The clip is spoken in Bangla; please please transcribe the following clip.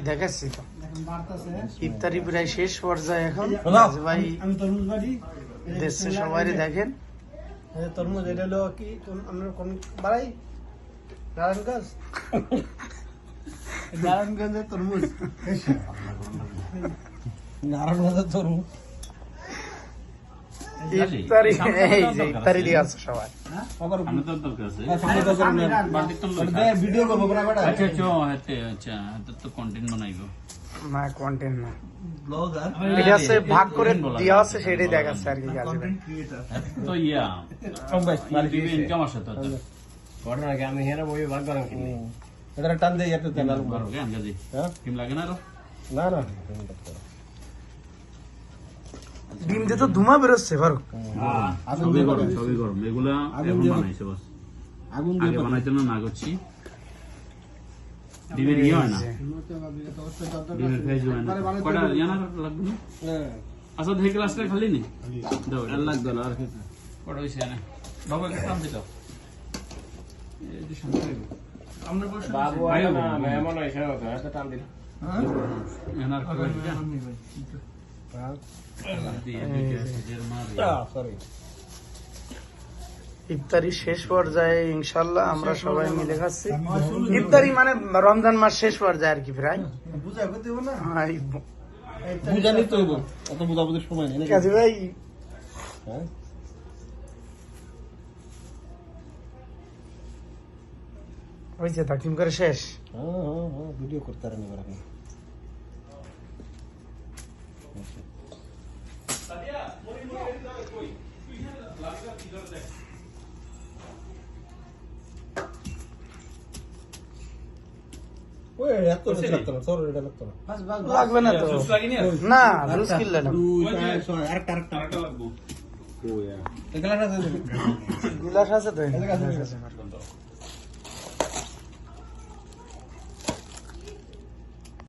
দেখাচ্ছি তো ইফতারি প্রায় শেষ পর্যায়ে এখন ভাই দেশে সবাই দেখেন তরমুজ। এটা হলো কি আমরা কোন বাড়াই নারায়ণগঞ্জ, নারায়ণগঞ্জের তরমুজ, নারায়ণগঞ্জের তরমুজ। ইফতারি এই যে ইফতারি দিয়ে আছে সবাই। ভিডিও করবো তো কন্টেন্ট বানাইবো না কন্টেন্ট না, এটা আছে ভাগ করে দেওয়া আছে সেটাই দেখাচ্ছে আর কি। তো ইয়া ইনকাম আসে তো আমি হেরা বই ভাগ করাম কিনি এটা টান দেই এত তেল আলু বারো জ্ঞান গাজি টিম লাগে না আরো না না ডিম দিয়ে তো ধুমা বেরোচ্ছে ফারুক। সবই গরম এগুলা এখন বানাইছে বাস, আগুন আগে বানাইতে না করছি। ডিমের ইয়ে হয় না, ডিমের ভেজ হয় না। কয়টা জানা লাগবে না? আচ্ছা দেখে ক্লাসটা খালি নি দাও, আর লাগবে না। আর কয়টা হইছে না বাবা কে কাম দিও এই যে শান্ত হইবো আমরা বসে বাবু আয় না মেহমান আইছে না তো টান দিল হ্যাঁ এনার করে ইফতারি শেষ পর্যায়ে ইনশাল্লাহ আমরা সবাই মিলে খাচ্ছি। ইফতারি মানে রমজান মাস শেষ পর্যায়ে আর কি প্রায় বুঝানি তো অত বুঝাবুঝির সময় নেই কাজী ভাই। হয়েছে তাকিম করে শেষ। ভিডিও করতে পারেন এবার আপনি। লাগবে না তো, না জুস কিনলে না, গিলাস আছে তো।